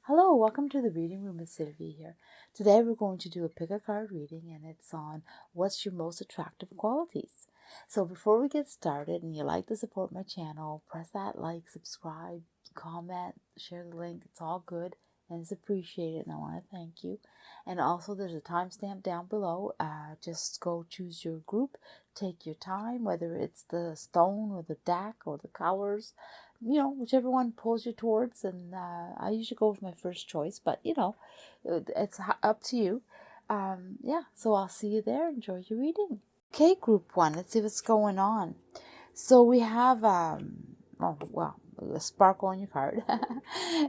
Hello, welcome to the reading room with Sylvie here. Today we're going to do a pick a card reading and it's on what's your most attractive qualities. So before we get started and you like to support my channel, press that like, subscribe, comment, share the link. It's all good and it's appreciated and I want to thank you. And also there's a timestamp down below. Just go choose your group, take your time, whether it's the stone or the deck or the colors, whichever one pulls you towards. And I usually go with my first choice, but it's up to you. So I'll see you there. Enjoy your reading. Okay, group one, let's see what's going on. So we have a sparkle on your card.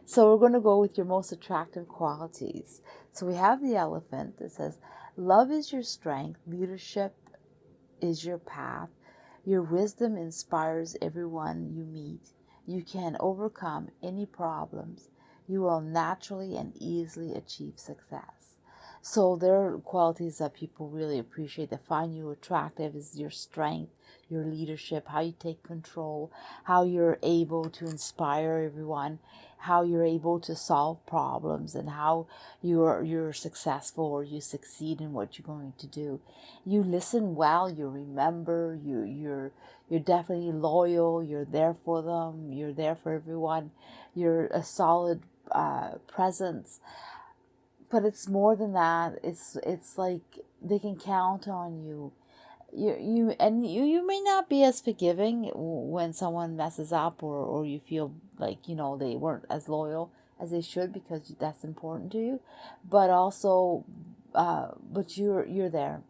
So we're going to go with your most attractive qualities. So we have the elephant that says, love is your strength, leadership is your path, your wisdom inspires everyone you meet. You can overcome any problems. You will naturally and easily achieve success. So there are qualities that people really appreciate, that find you attractive, is your strength, your leadership, how you take control, how you're able to inspire everyone, how you're able to solve problems, and how you're successful or you succeed in what you're going to do. You listen well, you remember, you're definitely loyal, you're there for them, you're there for everyone, you're a solid presence. But it's more than that. It's like they can count on you. You may not be as forgiving when someone messes up, or you feel like they weren't as loyal as they should, because that's important to you. But also, but you're there.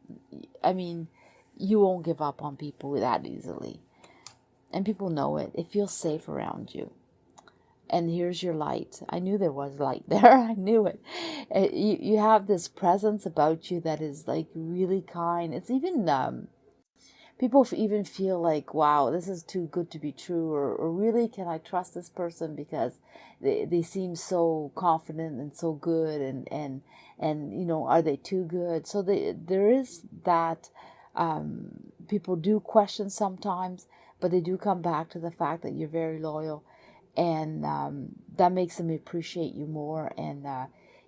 I mean, you won't give up on people that easily, and people know it. It feels safe around you. And here's your light. I knew there was light there. I knew it. You have this presence about you that is like really kind. It's even people even feel like, wow, this is too good to be true, or really, can I trust this person, because they seem so confident and so good, and are they too good? So there is that. People do question sometimes, but they do come back to the fact that you're very loyal, and that makes them appreciate you more. And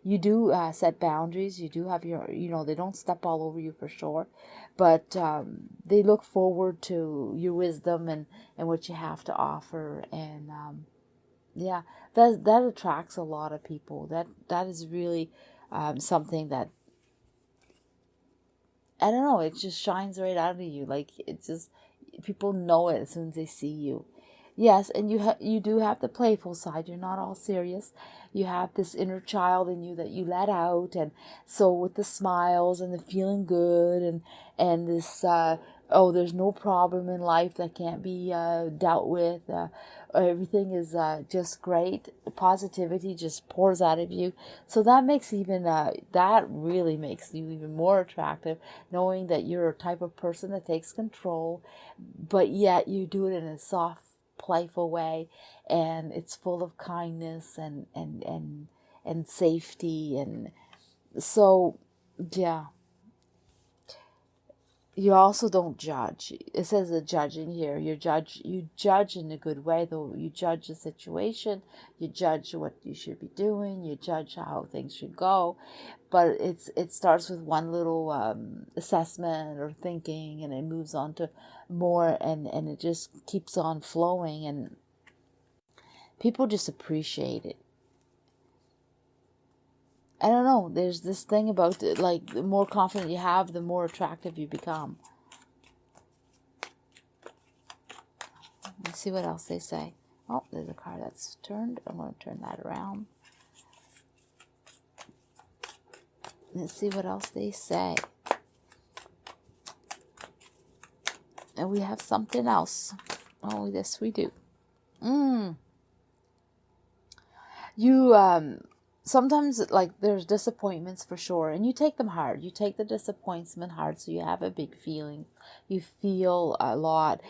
you do set boundaries. You do have your, they don't step all over you for sure, but they look forward to your wisdom and what you have to offer. And yeah, that attracts a lot of people. That is really something that, I don't know, it just shines right out of you. Like, it's just, people know it as soon as they see you. Yes, and you do have the playful side. You're not all serious. You have this inner child in you that you let out, and so with the smiles and the feeling good, and this there's no problem in life that can't be dealt with. Everything is just great. Positivity just pours out of you. So that makes that really makes you even more attractive, knowing that you're a type of person that takes control, but yet you do it in a soft, playful way, and it's full of kindness and safety. And so, yeah, you also don't judge. It says the judging here. You judge in a good way, though. You judge the situation, you judge what you should be doing, you judge how things should go. But it starts with one little assessment or thinking, and it moves on to more, and it just keeps on flowing, and people just appreciate it. I don't know, there's this thing about it, like, the more confident you have, the more attractive you become. Let's see what else they say. Oh, there's a card that's turned. I'm going to turn that around. Let's see what else they say. And we have something else. Oh, yes, we do. You, sometimes, like, there's disappointments for sure, and you take them hard. You take the disappointment hard, so you have a big feeling. You feel a lot,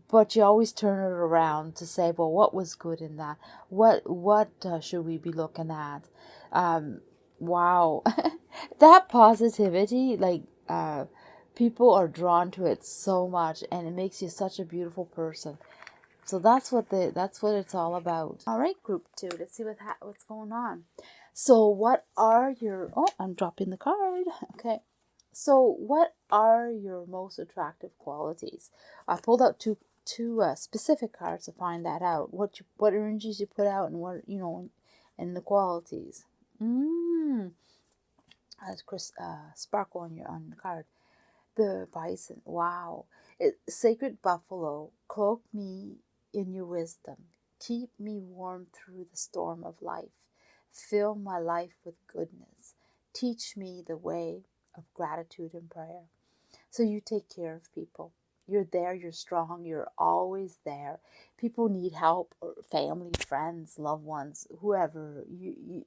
but you always turn it around to say, well, what was good in that? What should we be looking at? Wow, that positivity, like, people are drawn to it so much, and it makes you such a beautiful person. So that's what it's all about. All right, group 2. Let's see what's going on. So what are your I'm dropping the card. Okay. So what are your most attractive qualities? I pulled out two specific cards to find that out. What energies you put out and what and the qualities. Has sparkle on the card. The bison. Wow. Sacred buffalo, cloak me in your wisdom. Keep me warm through the storm of life. Fill my life with goodness. Teach me the way of gratitude and prayer. So you take care of people. You're there, you're strong, you're always there. People need help, or family, friends, loved ones, whoever.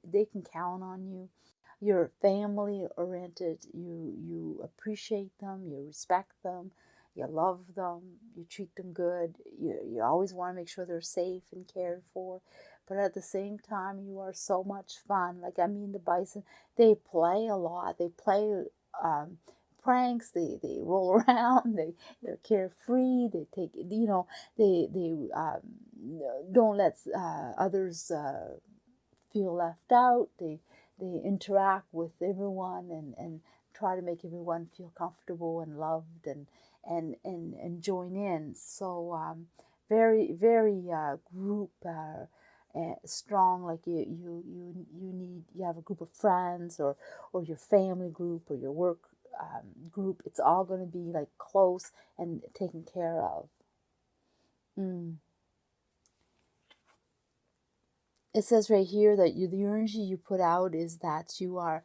They can count on you. You're family oriented. You appreciate them, you respect them, you love them, you treat them good. You always want to make sure they're safe and cared for. But at the same time, you are so much fun. Like, I mean, the bison, they play a lot. They play pranks. They roll around. They're carefree. They take, they don't let others feel left out. They interact with everyone and try to make everyone feel comfortable and loved and join in. So very very group strong. Like you have a group of friends or your family group or your work group. It's all going to be like close and taken care of. It says right here that the energy you put out is that you are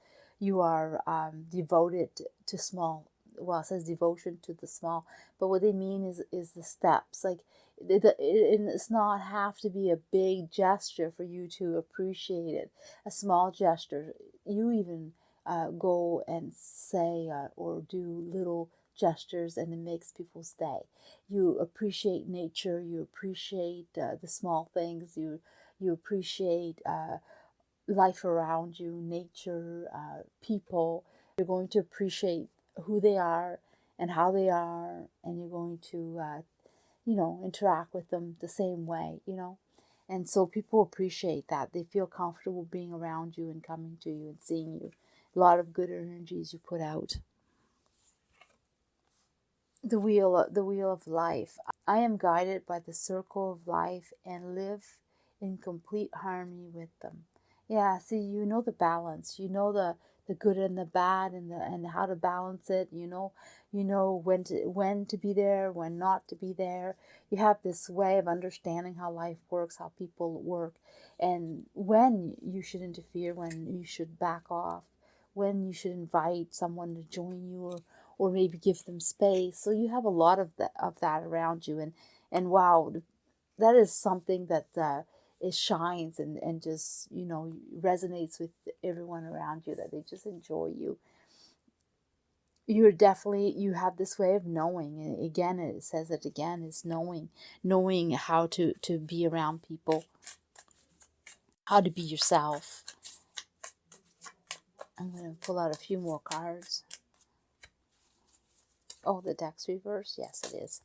devoted to small. Well, it says devotion to the small, but what they mean is the steps. Like it's not have to be a big gesture for you to appreciate it. A small gesture. You even go and say or do little gestures, and it makes people stay. You appreciate nature. You appreciate the small things. You appreciate life around you, nature, people. You're going to appreciate who they are and how they are, and you're going to, interact with them the same way. And so people appreciate that. They feel comfortable being around you and coming to you and seeing you. A lot of good energies you put out. The wheel of life. I am guided by the circle of life and live in complete harmony with them. Yeah, see, you know the balance. You know the good and the bad and how to balance it. You know when to be there, when not to be there. You have this way of understanding how life works, how people work, and when you should interfere, when you should back off, when you should invite someone to join you or maybe give them space. So you have a lot of that around you, and wow, that is something that it shines and just resonates with everyone around you, that they just enjoy you. You have this way of knowing, and again it says it again, is knowing how to be around people, how to be yourself. I'm going to pull out a few more cards. Oh, the deck's reverse. Yes, it is.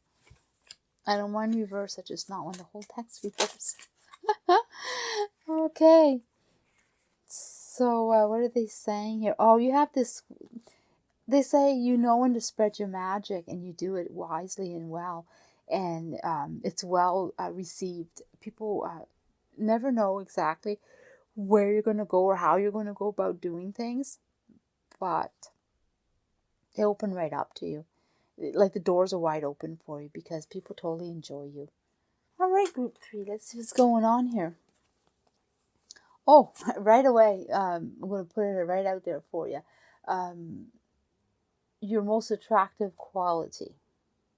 I don't want reverse. I just not want the whole text reverse. Okay. So what are they saying here? Oh, you have this. They say you know when to spread your magic, and you do it wisely and well, and it's well received. People never know exactly where you're going to go or how you're going to go about doing things, but they open right up to you. Like the doors are wide open for you because people totally enjoy you. All right, group 3, let's see what's going on here. Oh, right away, I'm going to put it right out there for you. Your most attractive quality,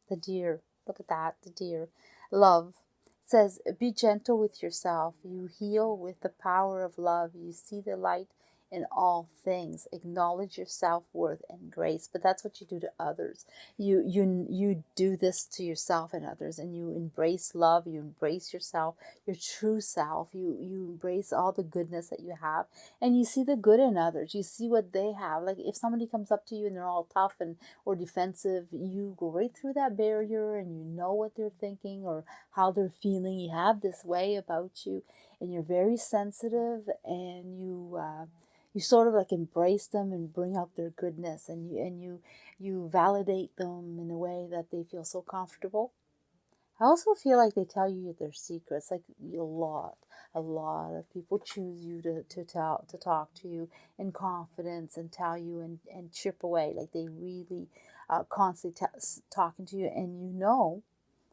the deer. Look at that, the deer. Love. It says, be gentle with yourself. You heal with the power of love. You see the light in all things. Acknowledge your self-worth and grace. But that's what you do to others. You do this to yourself and others, and you embrace love, you embrace yourself, your true self. You embrace all the goodness that you have, and you see the good in others. You see what they have. Like if somebody comes up to you and they're all tough and or defensive, you go right through that barrier and you know what they're thinking or how they're feeling. You have this way about you, and you're very sensitive, and you sort of like embrace them and bring out their goodness, and you validate them in a way that they feel so comfortable. I also feel like they tell you their secrets, like a lot of people choose you to talk to you in confidence and tell you and chip away, like they really constantly talking to you, and you know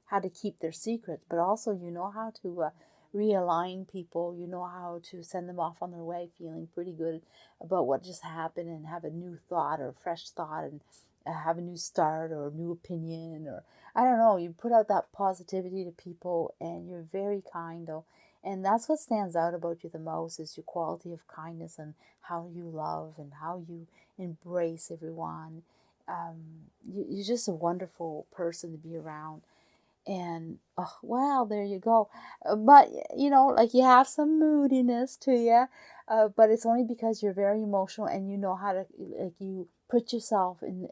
how to keep their secrets, but also you know how to realign people. You know how to send them off on their way feeling pretty good about what just happened, and have a new thought or a fresh thought, and have a new start or a new opinion, or I don't know. You put out that positivity to people, and you're very kind though. And that's what stands out about you the most, is your quality of kindness and how you love and how you embrace everyone. You're just a wonderful person to be around. And oh wow, there you go. But you know, like you have some moodiness to you, but it's only because you're very emotional, and you know how to, like, you put yourself in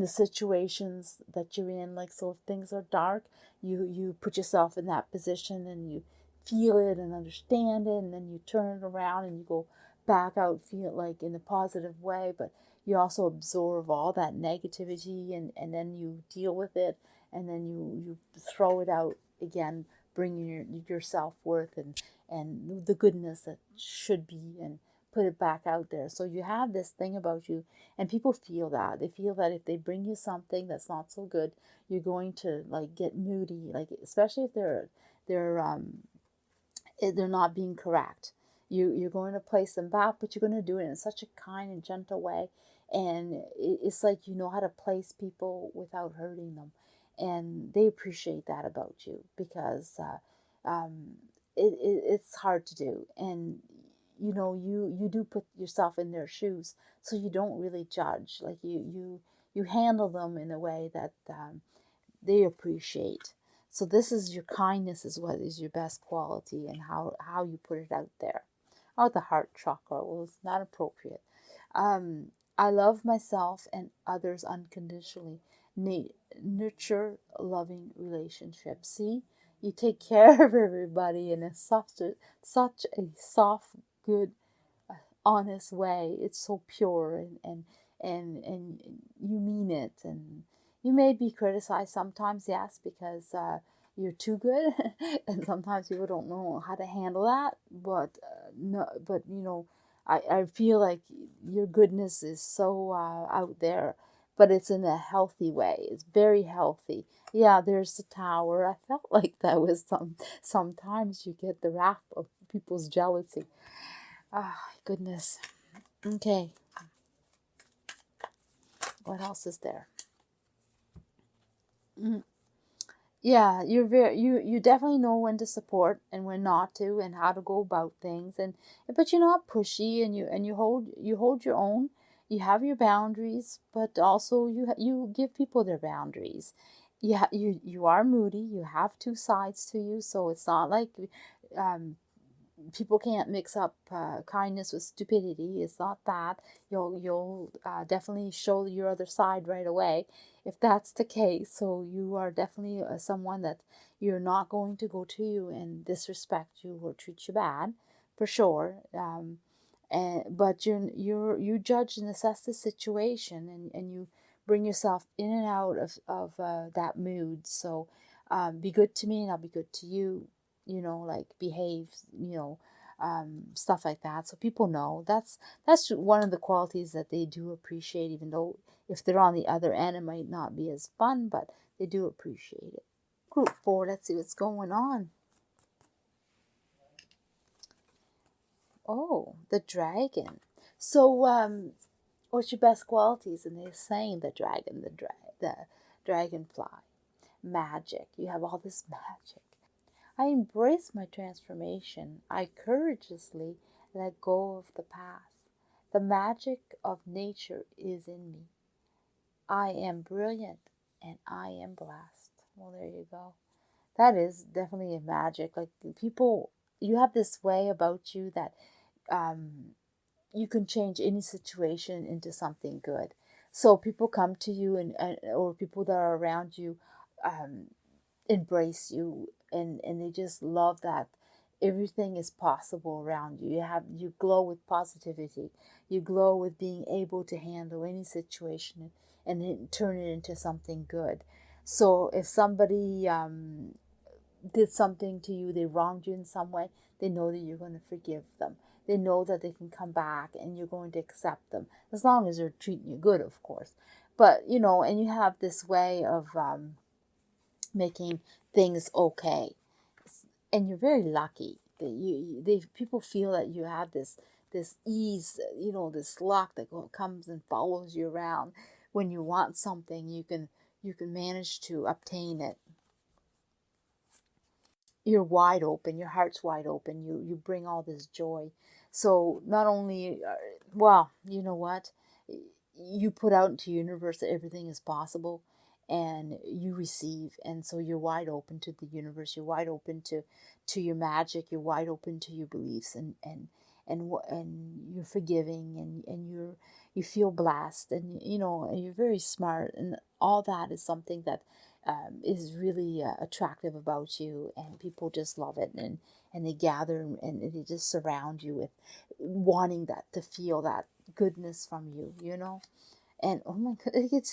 the situations that you're in. Like, so if things are dark, you put yourself in that position, and you feel it and understand it, and then you turn it around and you go back out, feel it like in a positive way. But you also absorb all that negativity, and then you deal with it, and then you throw it out again, bringing your self-worth and the goodness that should be, and put it back out there. So you have this thing about you, and people feel that. They feel that if they bring you something that's not so good, you're going to like get moody, like especially if they're not being correct. You're going to place them back, but you're going to do it in such a kind and gentle way. And it's like you know how to place people without hurting them, and they appreciate that about you, because it's hard to do. And you know, you do put yourself in their shoes, so you don't really judge. Like you handle them in a way that they appreciate. So this is your kindness, is what is your best quality, and how you put it out there. Oh, the heart chakra was not appropriate. Um, I love myself and others unconditionally. Nurture loving relationships. See, you take care of everybody in such a soft, good, honest way. It's so pure, and you mean it. And you may be criticized sometimes, yes, because you're too good, and sometimes people don't know how to handle that. But no, but you know, I feel like your goodness is so out there, but it's in a healthy way. It's very healthy. Yeah, there's the tower. I felt like that was sometimes you get the wrath of people's jealousy. Ah, goodness. Okay, what else is there? Yeah, you definitely know when to support and when not to, and how to go about things. And but you're not pushy, and you hold your own. You have your boundaries, but also you give people their boundaries. You are moody. You have two sides to you, so it's not like um people can't mix up kindness with stupidity. It's not that. You'll definitely show your other side right away if that's the case. So you are definitely someone that you're not going to go to you and disrespect you or treat you bad, for sure. But you judge and assess the situation, and you bring yourself in and out of that mood. So be good to me, and I'll be good to you. You know, like behave. You know, stuff like that. So people know that's one of the qualities that they do appreciate, even though if they're on the other end, it might not be as fun, but they do appreciate it. Group 4, let's see what's going on. Oh, the dragon. So, what's your best qualities? And they're saying the dragon, the dragonfly, magic. You have all this magic. I embrace my transformation. I courageously let go of the past. The magic of nature is in me. I am brilliant and I am blessed. Well, there you go. That is definitely a magic. Like people, you have this way about you that you can change any situation into something good. So people come to you and or people that are around you um, embrace you and they just love that everything is possible around you. You glow with positivity. You glow with being able to handle any situation and then turn it into something good. So if somebody did something to you, they wronged you in some way, they know that you're going to forgive them. They know that they can come back and you're going to accept them, as long as they're treating you good, of course. But, and you have this way of making things okay. And you're very lucky that people feel that you have this ease, this luck that comes and follows you around. When you want something, you can manage to obtain it. You're wide open, your heart's wide open, you bring all this joy. So not only well, you know what, you put out into the universe that everything is possible, and you receive, and so you're wide open to the universe, you're wide open to your magic, you're wide open to your beliefs, and you're forgiving, and you feel blessed, and and you're very smart, and all that is something that is really attractive about you, and people just love it, and they gather and they just surround you with wanting that to feel that goodness from you. And oh my god, it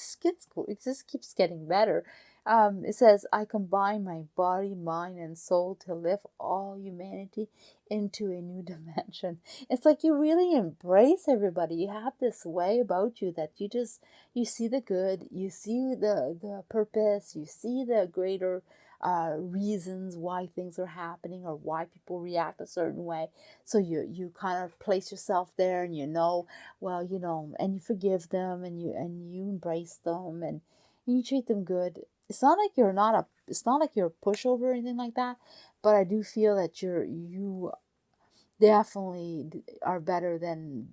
just keeps getting better. It says, I combine my body, mind, and soul to lift all humanity into a new dimension. It's like you really embrace everybody. You have this way about you that you see the good, you see the purpose, you see the greater reasons why things are happening or why people react a certain way. So you kind of place yourself there, and well, and you forgive them, and you embrace them, and you treat them good. It's not like you're a pushover or anything like that, but I do feel that you definitely are better than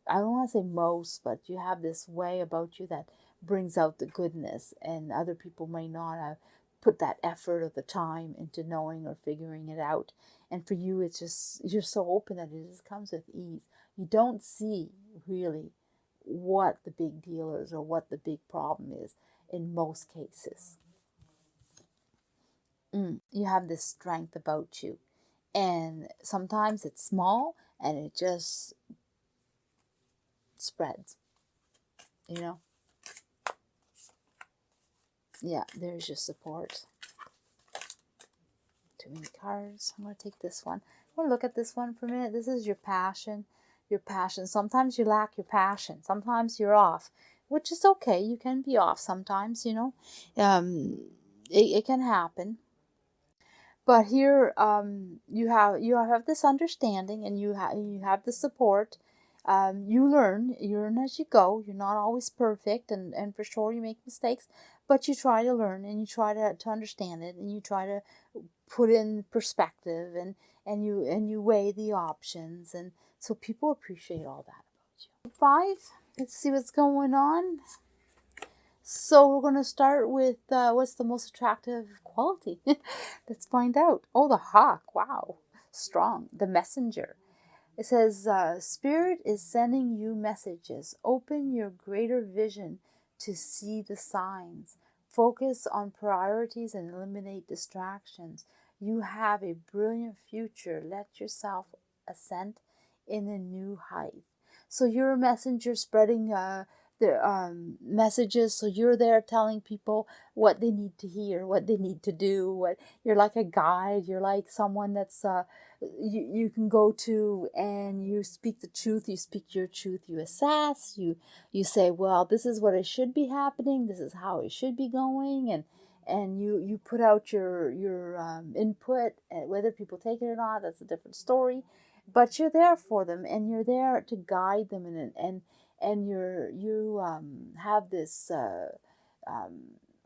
I don't want to say most, but you have this way about you that brings out the goodness, and other people may not have put that effort or the time into knowing or figuring it out. And for you, it's just, you're so open that it just comes with ease. You don't see really what the big deal is or what the big problem is in most cases. You have this strength about you. And sometimes it's small and it just spreads, you know? Yeah, there's your support. Too many cards. I'm going to take this one. I'm going to look at this one for a minute. This is your passion. Your passion. Sometimes you lack your passion. Sometimes you're off, which is okay. You can be off sometimes, it can happen. But here, you have this understanding, and you have the support. You learn as you go. You're not always perfect, and for sure you make mistakes, but you try to learn, and you try to understand it, and you try to put in perspective, and you weigh the options, and so people appreciate all that about you. 5. Let's see what's going on. So we're going to start with what's the most attractive quality. Let's find out. Oh, the hawk. Wow. Strong. The messenger. It says, Spirit is sending you messages. Open your greater vision to see the signs. Focus on priorities and eliminate distractions. You have a brilliant future. Let yourself ascend in a new height. So you're a messenger spreading the messages. So you're there telling people what they need to hear, what they need to do. You're like a guide. You're like someone that's you can go to, and you speak the truth. You speak your truth. You assess. You say, well, this is what it should be happening. This is how it should be going, and you put out your input. Whether people take it or not, that's a different story. But you're there for them, and you're there to guide them, and you have this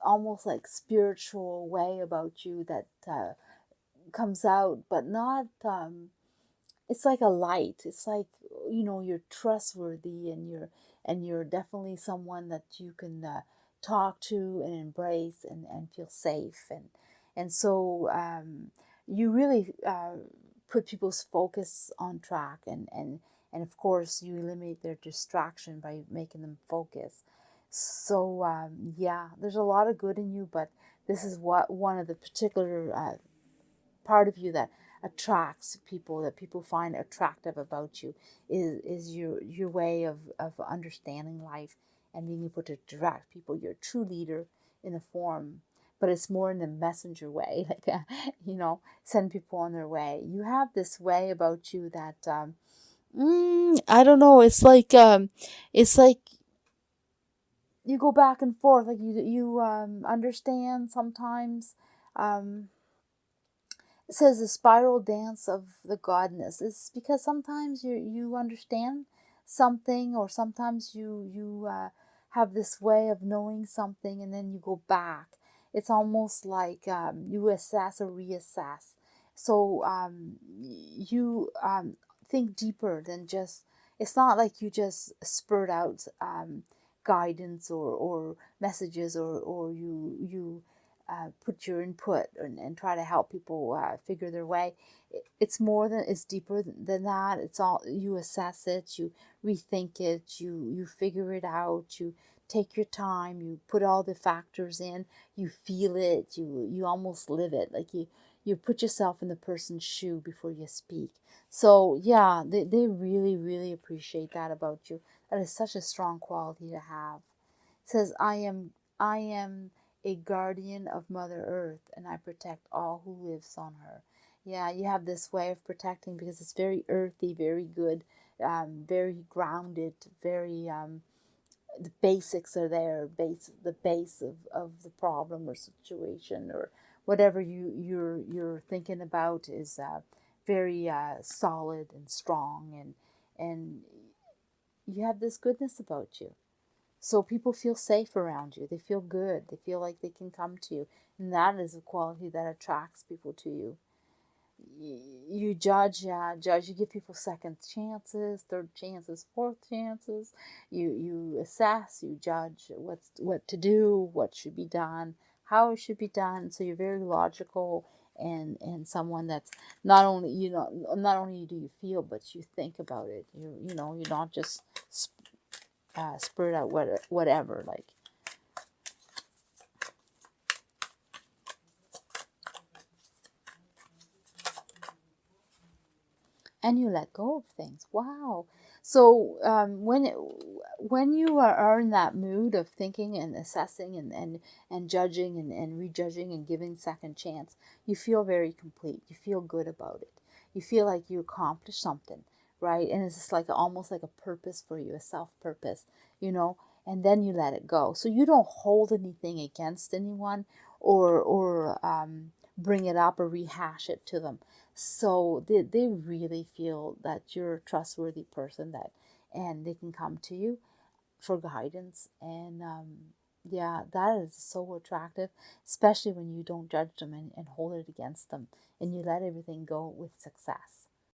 almost like spiritual way about you that comes out, but not it's like a light. It's like, you're trustworthy, and you're definitely someone that you can talk to and embrace, and feel safe, and so you really put people's focus on track, and of course you eliminate their distraction by making them focus. So yeah, there's a lot of good in you, but this is what one of the particular part of you that attracts people, that people find attractive about you, is your way of understanding life and being able to direct people. You're a true leader in a form, but it's more in the messenger way, like send people on their way. You have this way about you that I don't know, it's like you go back and forth, like you understand sometimes. It says the spiral dance of the godness. It's because sometimes you understand something, or sometimes you have this way of knowing something, and then you go back. It's almost like you assess or reassess. So you think deeper than just. It's not like you just spurt out guidance or messages, or you put your input and try to help people figure their way. It's deeper than that. It's all, you assess it, you rethink it, you figure it out, you take your time, you put all the factors in, you feel it, you almost live it, like you put yourself in the person's shoe before you speak. So yeah, they really, really appreciate that about you. That is such a strong quality to have. It says, I am a guardian of Mother Earth, and I protect all who lives on her. Yeah, you have this way of protecting because it's very earthy, very good, very grounded, very the basics are there. The base of the problem or situation or whatever you're thinking about is very solid and strong, and you have this goodness about you. So people feel safe around you. They feel good. They feel like they can come to you. And that is a quality that attracts people to you. You judge, you give people second chances, third chances, fourth chances. You assess, you judge what to do, what should be done, how it should be done. So you're very logical, and someone that's not only not only do you feel, but you think about it. You're not just spurt out whatever, like. And you let go of things. Wow. So when you are in that mood of thinking and assessing and judging and rejudging and giving second chance, you feel very complete. You feel good about it. You feel like you accomplished something, right? And it's just like almost like a purpose for you, a self-purpose, and then you let it go. So you don't hold anything against anyone, or bring it up or rehash it to them. So they really feel that you're a trustworthy person, and they can come to you for guidance. And yeah, that is so attractive, especially when you don't judge them and hold it against them, and you let everything go with success.